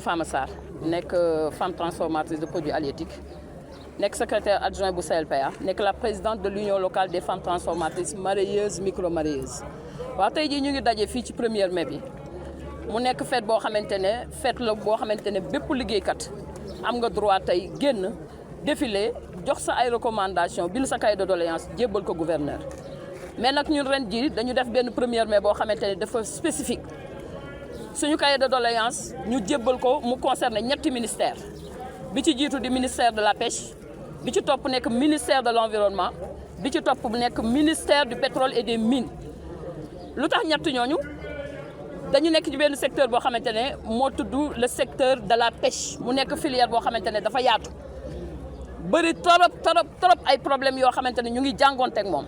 Fama Sarr nekk femme transformatrice de produits halieutiques nekk secrétaire adjoint bu CLPA nekk la présidente de l'union locale des femmes transformatrices maraîcheuses micro-maraîcheuses. waaw tey jii ñu ngi daje fii ci 1er mai bi mu nekk fête boo xamante ne fête la boo xamante ne bépp liggéeykat am nga droit tey génn défilé jox sa ay recommandations bind sa cahier de doléance jébbal ko gouverneur mais nag ñun ren jii dañu def benn 1er mai boo xamante ne dafa spécifique. suñu cahier de doléance ñu jébbal ko mu concerné ñetti ministères bi ci jiitu di ministère de la pêche bi ci topp nekk ministère de l'environnement bi ci topp nekk ministère du pétrole et des mines. lu tax ñett ñooñu dañu nekk ci benn secteur boo xamante ne moo tudd le secteur de la pêche mu nekk filière boo xamante ne dafa yaatu bëri trop ay problèmes yoo xamante ne ñu ngi jàngoonteeg moom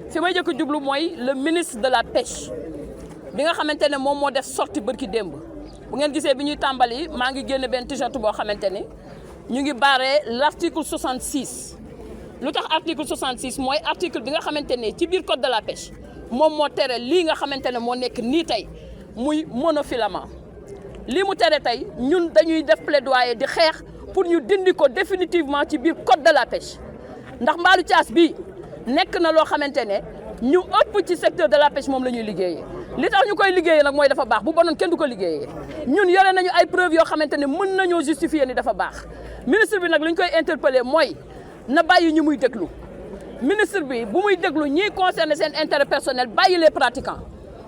fi may jëkk jublu mooy le ministre de la pêche. bi nga xamante ne moom moo def sortie bërki démb bu ngeen gisee bi ñuy tàmbali maa ngi génne benn t-shirt boo xamante ne ñu ngi barré l'article 66 lu tax article 66 mooy article bi nga xamante ne ci biir code de la pêche moom moo tere lii nga xamante ne moo nekk nii tey muy monofilament lii mu tere tey ñun dañuy def plaidoyer di xeex pour ñu dindi ko définitivement ci biir code de la pêche ndax mbaalu caas bi nekk na loo xamante ne ñu ëpp ci secteur de la pêche moom la ñuy liggéeyee. li tax ñu koy liggéeyee nag mooy dafa baax bu bonoon kenn du ko liggéeyee ñun yore nañu ay preuves yoo xamante ne mën nañoo justifier ni dafa baax ministre bi nag li ñu koy interpeller mooy na bàyyi ñu muy déglu ministre bi bu muy déglu ñiy concerné seen intérêt personnel bàyyi les pratiquants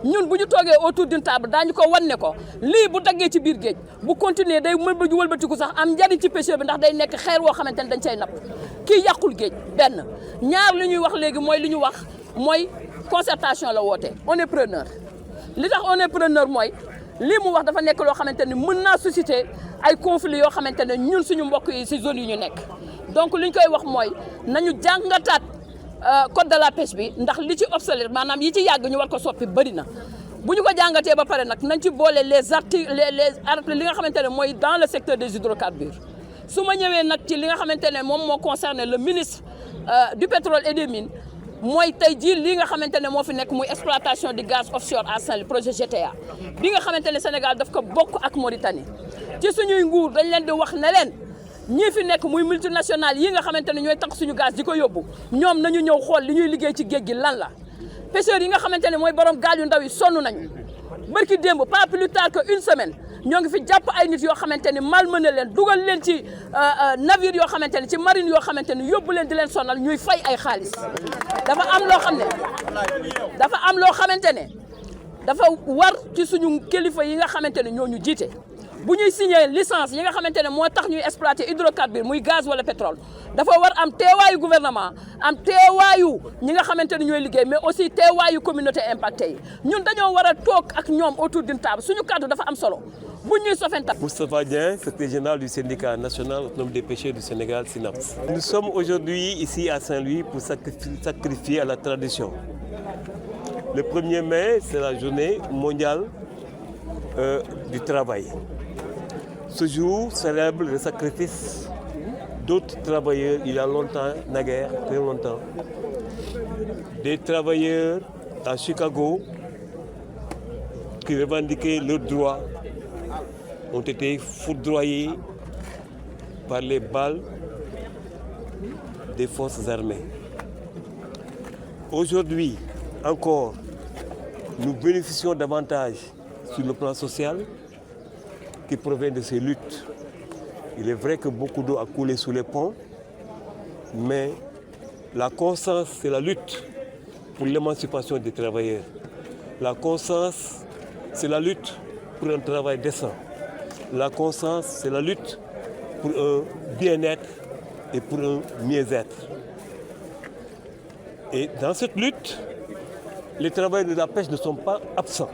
ñun bu ñu toogee autour d'une table daañu ko wan ne ko lii bu daggee ci biir géej bu continuer day wëlbatiku sax am njariñ ci pêcheur bi ndax day nekk xeer woo xamante ne dañ cay napp kii yàqul géej benn ñaar li ñuy wax léegi mooy li ñu wax mooy concertation la woote on est preneur. li tax on est preneur mooy lii mu wax dafa nekk loo xamante ni mën naa susciter ay conflits yoo xamante ne ñun suñu mbokk yi ci zone yi ñu nekk donc li ñu koy wax mooy nañu jàngataat code de la pêche bi ndax li ci obsolète maanaam yi ci yàgg ñu war ko soppi bëri na bu ñu ko jàngatee ba pare nag nañ ci boole les articles li nga xamante ne mooy dans le secteur des hydrocarbures su ma ñëwee nag ci li nga xamante ne moom moo concerné le ministre du pétrole et des mines. mooy tey jii lii nga xamante ne moo fi nekk muy exploitation du gaz offshore à Saint-Louis projet GTA bi nga xamante ne Sénégal daf ko bokk ak Mauritanie ci suñuy nguur dañ leen di wax ne leen ñii fi nekk muy multinationales yi nga xamante ne ñooy takk suñu gaz di ko yóbbu ñoom nañu ñëw xool li ñuy liggéey ci géej gi lan la pêcheurs yi nga xamante ne mooy borom gaal yu ndaw yi sonn nañu bërki démb pas plus tard que une semaine ñoo ngi fi jàpp ay nit yoo xamante ni malmené leen dugal leen ci navire yoo xamante ne ci marine yoo xamante ni yóbbu leen di leen sonal ñuy fay ay xaalis dafa am loo xamante ne dafa war ci suñu kilifa yi nga xamante ne ñoo ñu jiite bu ñuy signé licence yi nga xamante ne moo tax ñuy exploiter hydrocarbure muy gaz wala pétrole dafa war am teewaayu gouvernement am teewaayu ñi nga xamante ne ñooy liggéey mais aussi teewaayu communauté impactée yi ñun dañoo war a toog ak ñoom autour d'une table suñu kàddu dafa am solo bu ñuy sofenta. Moustapha Dieng, secrétaire général du syndicat national autonome des pêcheurs du Sénégal, SYNAPS. Nous sommes aujourd'hui ici à Saint-Louis pour sacrifier à la tradition. Le 1er mai, c'est la journée mondiale du travail. Ce jour célèbre le sacrifice d'autres travailleurs il y a longtemps, naguère, très longtemps. Des travailleurs à Chicago qui revendiquaient leurs droits ont été foudroyés par les balles des forces armées. Aujourd'hui encore, nous bénéficions davantage sur le plan social qui provient de ces luttes. Il est vrai que beaucoup d'eau a coulé sous les ponts, mais la constance, c'est la lutte pour l'émancipation des travailleurs. La constance, c'est la lutte pour un travail décent. La constance, c'est la lutte pour un bien-être et pour un mieux-être. Et dans cette lutte, les travailleurs de la pêche ne sont pas absents.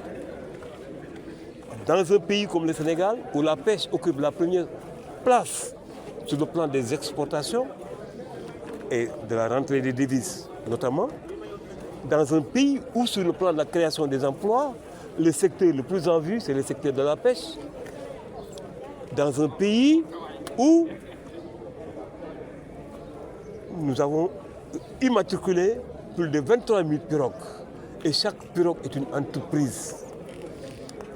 Dans un pays comme le Sénégal, où la pêche occupe la première place sur le plan des exportations et de la rentrée des devises notamment, dans un pays où sur le plan de la création des emplois, le secteur le plus en vue, c'est le secteur de la pêche, dans un pays où nous avons immatriculé plus de 23 000 pirogues et chaque pirogue est une entreprise.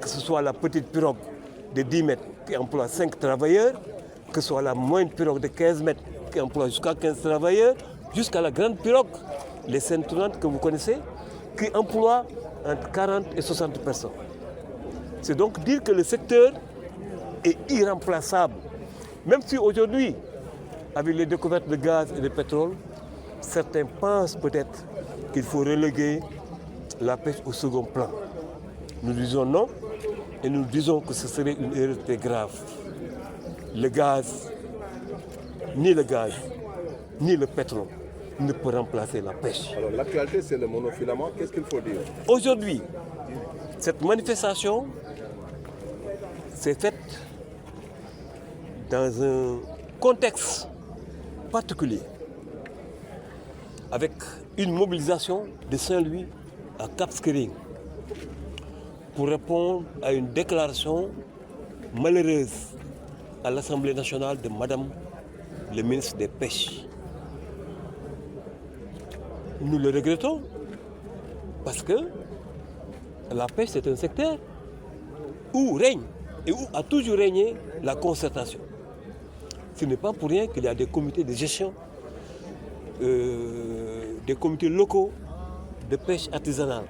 Que ce soit la petite pirogue de 10 mètres qui emploie 5 travailleurs, que ce soit la moindre pirogue de 15 mètres qui emploie jusqu'à 15 travailleurs, jusqu'à la grande pirogue, les scènes tournantes que vous connaissez, qui emploie entre 40 et 60 personnes. C'est donc dire que le secteur est irremplaçable. Même si aujourd'hui, avec les découvertes de gaz et de pétrole, certains pensent peut-être qu'il faut reléguer la pêche au second plan. Nous disons non et nous disons que ce serait une erreur très grave. Le gaz, ni le pétrole ne peut remplacer la pêche. Alors l'actualité, c'est le monofilament. Qu'est-ce qu'il faut dire? Aujourd'hui, cette manifestation s'est faite dans un contexte particulier, avec une mobilisation de Saint-Louis à Cap Skirring pour répondre à une déclaration malheureuse à l'Assemblée nationale de Madame le ministre des Pêches. Nous le regrettons parce que la pêche c'est un secteur où règne et où a toujours régné la concertation. Ce n'est pas pour rien qu'il y a des comités de gestion, des comités locaux de pêche artisanale.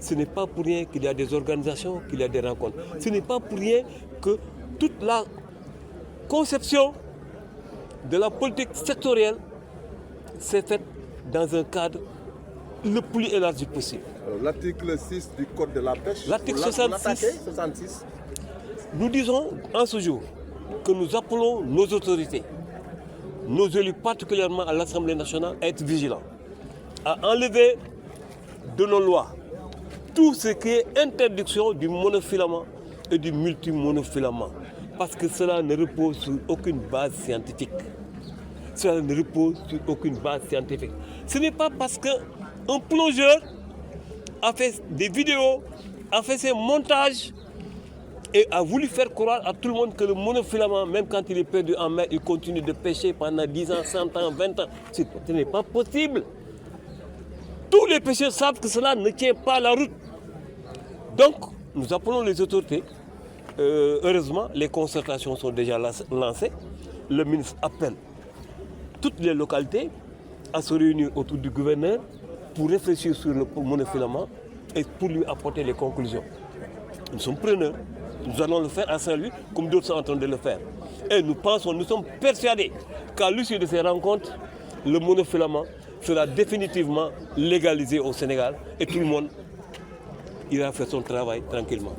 Ce n'est pas pour rien qu'il y a des organisations, qu'il y a des rencontres. Ce n'est pas pour rien que toute la conception de la politique sectorielle s'est faite dans un cadre le plus élargi possible. L'article 6 du Code de la pêche, l'article 66, nous disons en ce jour que nous appelons nos autorités, nos élus particulièrement à l'Assemblée nationale, à être vigilants, à enlever de nos lois tout ce qui est interdiction du monofilament et du multimonofilament, parce que cela ne repose sur aucune base scientifique. Cela ne repose sur aucune base scientifique. Ce n'est pas parce qu'un plongeur a fait des vidéos, a fait ses montages et a voulu faire croire à tout le monde que le monofilament, même quand il est perdu en mer, il continue de pêcher pendant 10 ans, 100 ans, 20 ans. Ce n'est pas possible. Tous les pêcheurs savent que cela ne tient pas la route. Donc, nous appelons les autorités. Heureusement, les concertations sont déjà lancées. Le ministre appelle toutes les localités à se réunir autour du gouverneur pour réfléchir sur le monofilament et pour lui apporter les conclusions. Nous sommes preneurs. Nous allons le faire à Saint-Louis comme d'autres sont en train de le faire. Et nous sommes persuadés qu'à l'issue de ces rencontres, le monofilament sera définitivement légalisé au Sénégal et tout le monde ira faire son travail tranquillement.